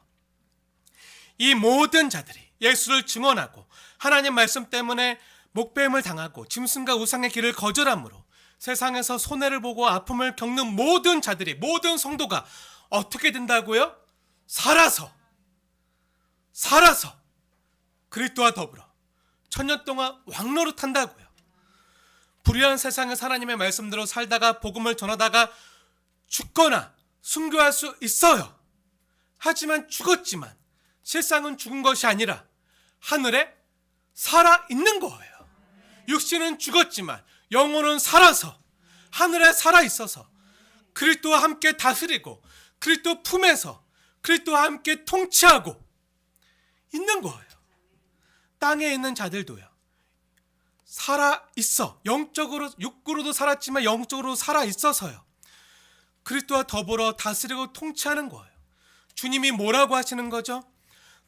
이 모든 자들이 예수를 증언하고 하나님 말씀 때문에 목배임을 당하고 짐승과 우상의 길을 거절함으로 세상에서 손해를 보고 아픔을 겪는 모든 자들이, 모든 성도가 어떻게 된다고요? 살아서 그리스도와 더불어 천년 동안 왕노릇한다고요. 불의한 세상에서 하나님의 말씀대로 살다가 복음을 전하다가 죽거나 순교할 수 있어요. 하지만 죽었지만 실상은 죽은 것이 아니라 하늘에 살아있는 거예요. 육신은 죽었지만 영혼은 살아서 하늘에 살아있어서 그리스도와 함께 다스리고 그리스도 품에서 그리스도와 함께 통치하고 있는 거예요. 땅에 있는 자들도요. 살아있어. 영적으로, 육구로도 살았지만 영적으로 살아있어서요. 그리스도와 더불어 다스리고 통치하는 거예요. 주님이 뭐라고 하시는 거죠?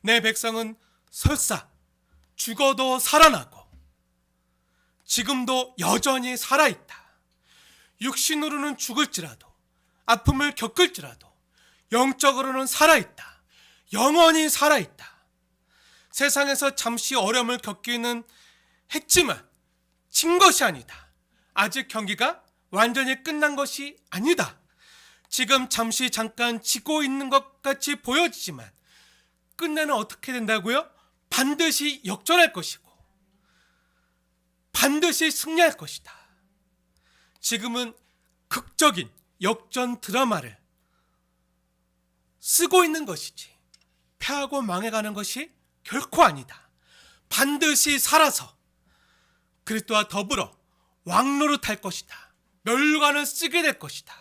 내 백성은 설사 죽어도 살아나고 지금도 여전히 살아있다. 육신으로는 죽을지라도 아픔을 겪을지라도 영적으로는 살아있다. 영원히 살아있다. 세상에서 잠시 어려움을 겪기는 했지만 진 것이 아니다. 아직 경기가 완전히 끝난 것이 아니다. 지금 잠시 잠깐 지고 있는 것 같이 보여지지만 끝내는 어떻게 된다고요? 반드시 역전할 것이고 반드시 승리할 것이다. 지금은 극적인 역전 드라마를 쓰고 있는 것이지 패하고 망해가는 것이 결코 아니다. 반드시 살아서 그리스도와 더불어 왕노릇할 것이다. 멸관을 쓰게 될 것이다.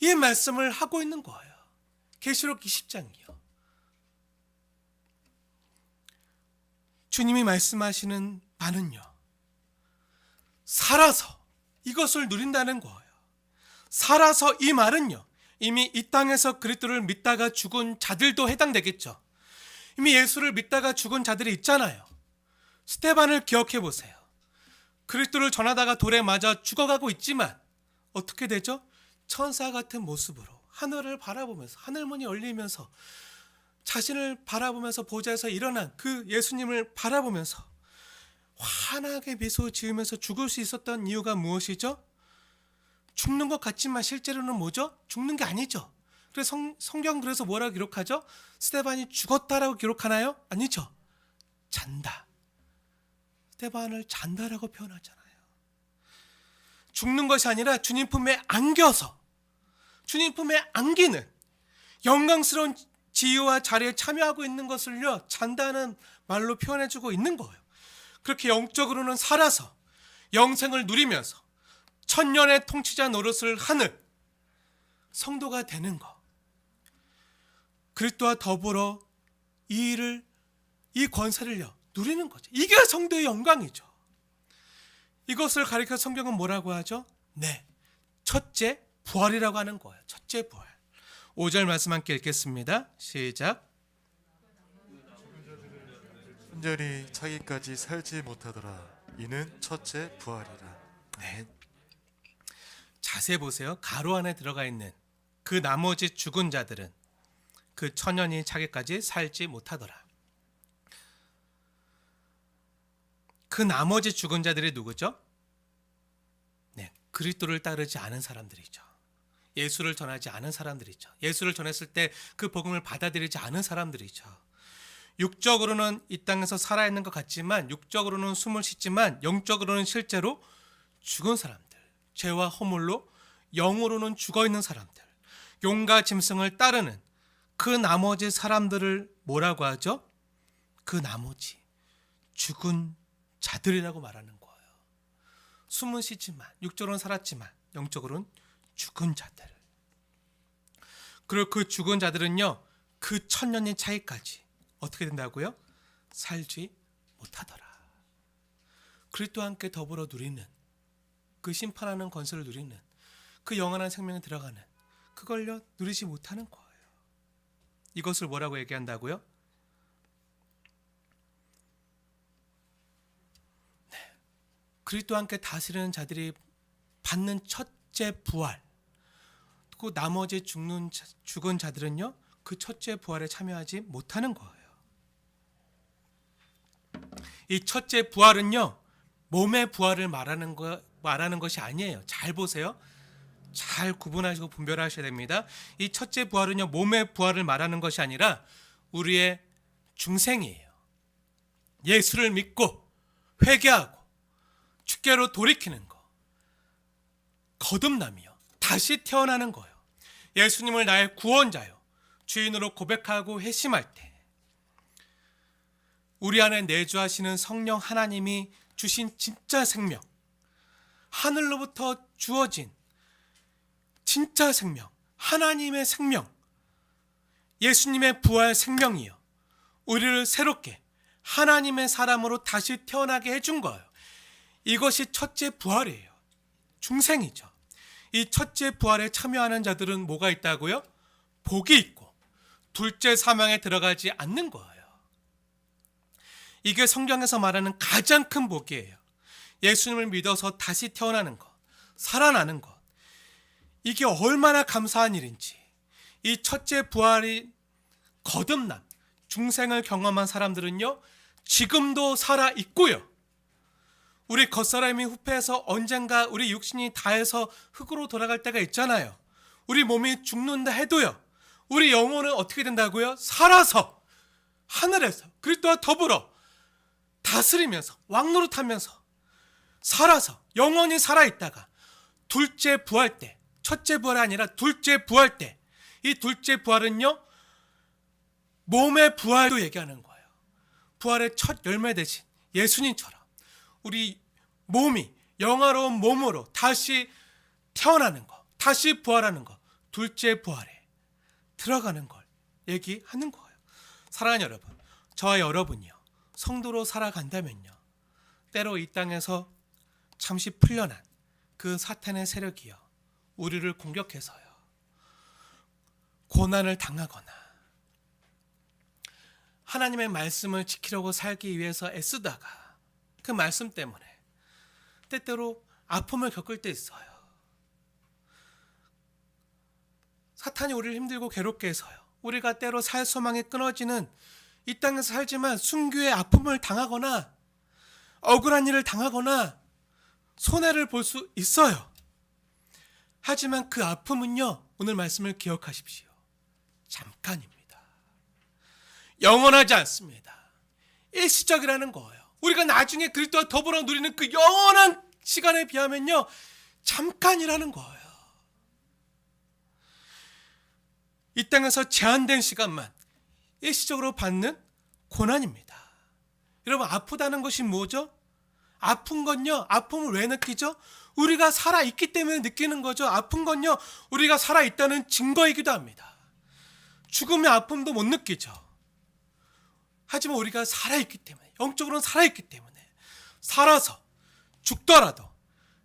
이 말씀을 하고 있는 거예요. 계시록 20장이요. 주님이 말씀하시는 바는요. 살아서 이것을 누린다는 거예요. 살아서 이 말은요. 이미 이 땅에서 그리스도를 믿다가 죽은 자들도 해당되겠죠. 이미 예수를 믿다가 죽은 자들이 있잖아요. 스데반을 기억해 보세요. 그리스도를 전하다가 돌에 맞아 죽어가고 있지만 어떻게 되죠? 천사 같은 모습으로 하늘을 바라보면서 하늘문이 열리면서 자신을 바라보면서 보좌에서 일어난 그 예수님을 바라보면서 환하게 미소 지으면서 죽을 수 있었던 이유가 무엇이죠? 죽는 것 같지만 실제로는 뭐죠? 죽는 게 아니죠. 그래서 성경 그래서 뭐라고 기록하죠? 스데반이 죽었다라고 기록하나요? 아니죠. 잔다. 스데반을 잔다라고 표현하잖아요. 죽는 것이 아니라 주님 품에 안겨서 주님 품에 안기는 영광스러운 지위와 자리에 참여하고 있는 것을요 잔다는 말로 표현해주고 있는 거예요. 그렇게 영적으로는 살아서 영생을 누리면서 천년의 통치자 노릇을 하는 성도가 되는 것. 그리스도와 더불어 이 권세를요 누리는 거죠. 이게 성도의 영광이죠. 이것을 가리켜 성경은 뭐라고 하죠? 네, 첫째 부활이라고 하는 거예요. 첫째 부활. 5절 말씀 함께 읽겠습니다. 시작. 온전히 차기까지 살지 못하더라. 이는 첫째 부활이라. 네. 자세히 보세요. 가로 안에 들어가 있는 그 나머지 죽은 자들은 그 천년이 차기까지 살지 못하더라. 그 나머지 죽은 자들이 누구죠? 네, 그리스도를 따르지 않은 사람들이죠. 예수를 전하지 않은 사람들이죠. 예수를 전했을 때 그 복음을 받아들이지 않은 사람들이죠. 육적으로는 이 땅에서 살아있는 것 같지만 육적으로는 숨을 쉬지만 영적으로는 실제로 죽은 사람들, 죄와 허물로 영으로는 죽어있는 사람들, 용과 짐승을 따르는 그 나머지 사람들을 뭐라고 하죠? 그 나머지 죽은 자들이라고 말하는 거예요. 숨은 쉬지만 육적으로는 살았지만 영적으로는 죽은 자들. 그리고 그 죽은 자들은요 그 천년의 차이까지 어떻게 된다고요? 살지 못하더라. 그리스도와 함께 더불어 누리는 그 심판하는 권세를 누리는 그 영원한 생명에 들어가는 그걸요 누리지 못하는 거예요. 이것을 뭐라고 얘기한다고요? 네, 그리스도와 함께 다스리는 자들이 받는 첫째 부활. 그 나머지 죽은 자들은요 그 첫째 부활에 참여하지 못하는 거예요. 이 첫째 부활은요 몸의 부활을 말하는 말하는 것이 아니에요. 잘 보세요. 잘 구분하시고 분별하셔야 됩니다. 이 첫째 부활은요, 몸의 부활을 말하는 것이 아니라 우리의 중생이에요. 예수를 믿고 회개하고 주께로 돌이키는 거, 거듭남이요, 다시 태어나는 거예요. 예수님을 나의 구원자요, 주인으로 고백하고 회심할 때 우리 안에 내주하시는 성령 하나님이 주신 진짜 생명, 하늘로부터 주어진 진짜 생명, 하나님의 생명, 예수님의 부활 생명이요, 우리를 새롭게 하나님의 사람으로 다시 태어나게 해준 거예요. 이것이 첫째 부활이에요. 중생이죠. 이 첫째 부활에 참여하는 자들은 뭐가 있다고요? 복이 있고 둘째 사망에 들어가지 않는 거예요. 이게 성경에서 말하는 가장 큰 복이에요. 예수님을 믿어서 다시 태어나는 것, 살아나는 것, 이게 얼마나 감사한 일인지. 이 첫째 부활이 거듭남, 중생을 경험한 사람들은요, 지금도 살아 있고요, 우리 겉사람이 후패해서 언젠가 우리 육신이 다해서 흙으로 돌아갈 때가 있잖아요. 우리 몸이 죽는다 해도요, 우리 영혼은 어떻게 된다고요? 살아서 하늘에서 그리스도와 더불어 다스리면서 왕노릇하면서 살아서 영원히 살아있다가 둘째 부활 때, 첫째 부활이 아니라 둘째 부활 때, 이 둘째 부활은요, 몸의 부활도 얘기하는 거예요. 부활의 첫 열매 대신 예수님처럼 우리 몸이 영화로운 몸으로 다시 태어나는 것, 다시 부활하는 것, 둘째 부활에 들어가는 걸 얘기하는 거예요. 사랑하는 여러분, 저와 여러분이요, 성도로 살아간다면요, 때로 이 땅에서 잠시 풀려난 그 사탄의 세력이요, 우리를 공격해서요, 고난을 당하거나 하나님의 말씀을 지키려고 살기 위해서 애쓰다가 그 말씀 때문에 때때로 아픔을 겪을 때 있어요. 사탄이 우리를 힘들고 괴롭게 해서요, 우리가 때로 살 소망이 끊어지는 이 땅에서 살지만 순교의 아픔을 당하거나 억울한 일을 당하거나 손해를 볼 수 있어요. 하지만 그 아픔은요, 오늘 말씀을 기억하십시오, 잠깐입니다. 영원하지 않습니다. 일시적이라는 거예요. 우리가 나중에 그리스도와 더불어 누리는 그 영원한 시간에 비하면요, 잠깐이라는 거예요. 이 땅에서 제한된 시간만 일시적으로 받는 고난입니다. 여러분, 아프다는 것이 뭐죠? 아픈 건요, 아픔을 왜 느끼죠? 우리가 살아있기 때문에 느끼는 거죠. 아픈 건요, 우리가 살아있다는 증거이기도 합니다. 죽음의 아픔도 못 느끼죠. 하지만 우리가 살아있기 때문에, 영적으로는 살아있기 때문에, 살아서 죽더라도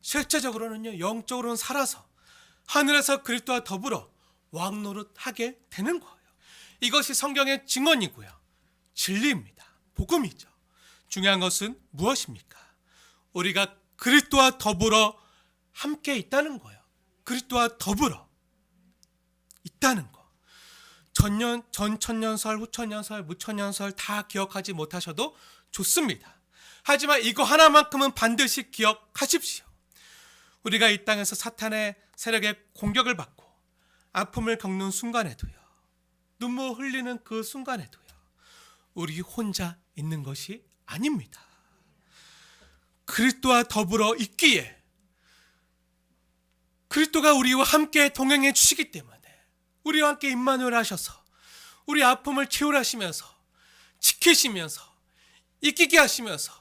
실제적으로는요, 영적으로는 살아서 하늘에서 그리스도와 더불어 왕노릇하게 되는 거예요. 이것이 성경의 증언이고요, 진리입니다. 복음이죠. 중요한 것은 무엇입니까? 우리가 그리스도와 더불어 함께 있다는 거예요. 그리스도와 더불어 있다는 거. 전 천년설, 후천년설, 무천년설 다 기억하지 못하셔도 좋습니다. 하지만 이거 하나만큼은 반드시 기억하십시오. 우리가 이 땅에서 사탄의 세력의 공격을 받고 아픔을 겪는 순간에도요, 눈물 흘리는 그 순간에도요, 우리 혼자 있는 것이 아닙니다. 그리스도와 더불어 있기에, 그리스도가 우리와 함께 동행해 주시기 때문에, 우리와 함께 임마누엘 하셔서 우리 아픔을 치유하시면서 지키시면서 이기게 하시면서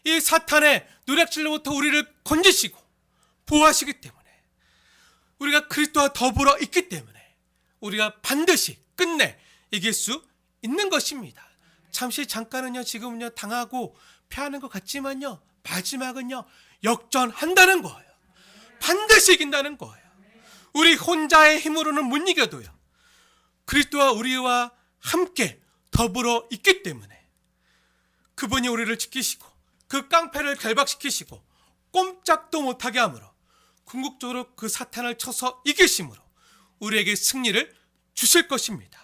이 사탄의 노략질로부터 우리를 건지시고 보호하시기 때문에, 우리가 그리스도와 더불어 있기 때문에 우리가 반드시 끝내 이길 수 있는 것입니다. 잠깐은요, 지금은요, 당하고 패하는 것 같지만요, 마지막은요, 역전한다는 거예요. 반드시 이긴다는 거예요. 우리 혼자의 힘으로는 못 이겨도요, 그리스도와 우리와 함께 더불어 있기 때문에 그분이 우리를 지키시고 그 깡패를 결박시키시고 꼼짝도 못하게 함으로 궁극적으로 그 사탄을 쳐서 이기심으로 우리에게 승리를 주실 것입니다.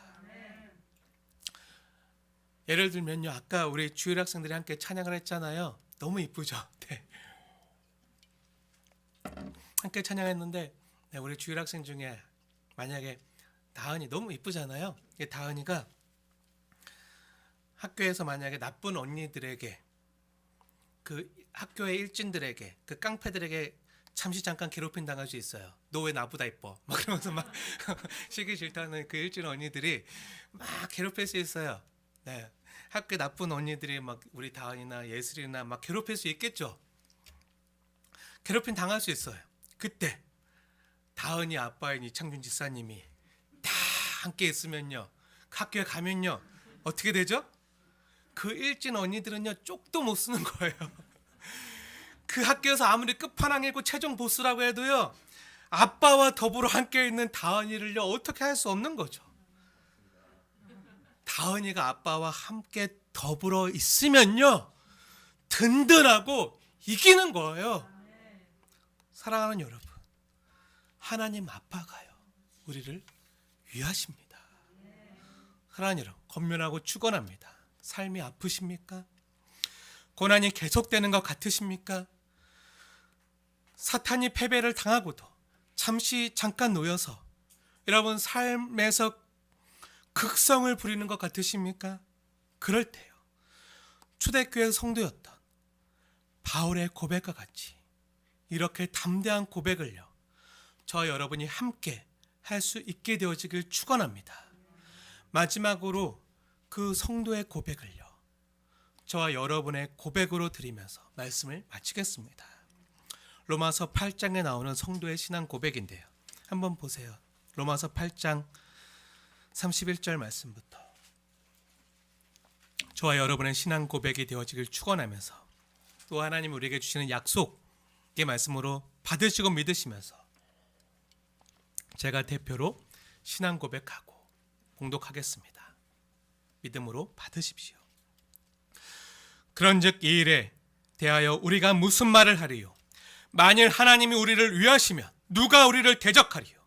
예를 들면요, 아까 우리 주일 학생들이 함께 찬양을 했잖아요. 너무 이쁘죠? 네. 함께 찬양했는데 우리 주일 학생 중에 만약에 다은이 너무 이쁘잖아요. 다은이가 학교에서 만약에 나쁜 언니들에게, 그 학교의 일진들에게, 그 깡패들에게 잠시 잠깐 괴롭힘 당할 수 있어요. 너 왜 나보다 이뻐? 막 그러면서 막 시기 싫다는 그 일진 언니들이 막 괴롭힐 수 있어요. 네, 학교 나쁜 언니들이 막 우리 다은이나 예슬이나 막 괴롭힐 수 있겠죠. 괴롭힘 당할 수 있어요. 그때 다은이 아빠인 이창준 집사님이 다 함께 있으면요, 학교에 가면요 어떻게 되죠? 그 일진 언니들은요 쪽도 못 쓰는 거예요. 그 학교에서 아무리 끝판왕이고 최종 보스라고 해도요, 아빠와 더불어 함께 있는 다은이를요 어떻게 할 수 없는 거죠. 다은이가 아빠와 함께 더불어 있으면요 든든하고 이기는 거예요. 사랑하는 여러분, 하나님 아빠가요 우리를 위하십니다. 사랑하는 여러분, 권면하고 축원합니다. 삶이 아프십니까? 고난이 계속되는 것 같으십니까? 사탄이 패배를 당하고도 잠깐 놓여서 여러분 삶에서 극성을 부리는 것 같으십니까? 그럴 때요, 초대교회 성도였던 바울의 고백과 같이 이렇게 담대한 고백을요 저 여러분이 함께 할 수 있게 되어지길 축원합니다. 마지막으로 그 성도의 고백을요 저와 여러분의 고백으로 드리면서 말씀을 마치겠습니다. 로마서 8장에 나오는 성도의 신앙 고백인데요, 한번 보세요. 로마서 8장 31절 말씀부터 저와 여러분의 신앙 고백이 되어지길 축원하면서 또 하나님 우리에게 주시는 약속의 말씀으로 받으시고 믿으시면서 제가 대표로 신앙 고백하고 봉독하겠습니다. 믿음으로 받으십시오. 그런즉 이 일에 대하여 우리가 무슨 말을 하리요? 만일 하나님이 우리를 위하시면 누가 우리를 대적하리요?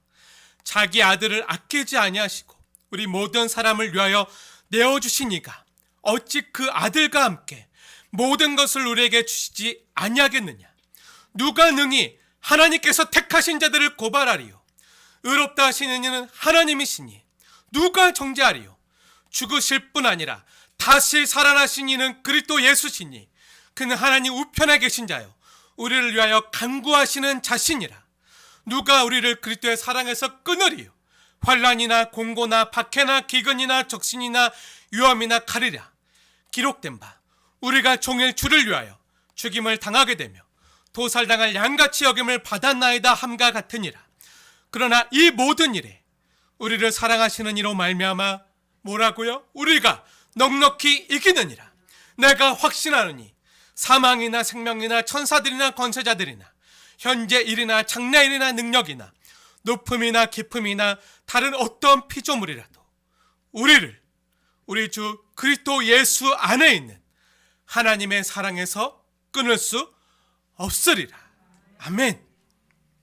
자기 아들을 아끼지 아니하시고 우리 모든 사람을 위하여 내어주신 이가 어찌 그 아들과 함께 모든 것을 우리에게 주시지 아니하겠느냐? 누가 능히 하나님께서 택하신 자들을 고발하리요? 의롭다 하시는 이는 하나님이시니 누가 정죄하리요? 죽으실 뿐 아니라 다시 살아나신 이는 그리스도 예수시니 그는 하나님 우편에 계신 자요 우리를 위하여 간구하시는 자신이라. 누가 우리를 그리스도의 사랑에서 끊으리요? 환난이나 공고나 박해나 기근이나 적신이나 위험이나 칼이라. 기록된 바 우리가 종일 주를 위하여 죽임을 당하게 되며 도살당할 양같이 여김을 받았나이다 함과 같으니라. 그러나 이 모든 일에 우리를 사랑하시는 이로 말미암아 뭐라고요? 우리가 넉넉히 이기느니라. 내가 확신하노니 사망이나 생명이나 천사들이나 권세자들이나 현재 일이나 장래일이나 능력이나 높음이나 깊음이나 다른 어떤 피조물이라도 우리를 우리 주 그리스도 예수 안에 있는 하나님의 사랑에서 끊을 수 없으리라. 아멘.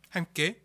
함께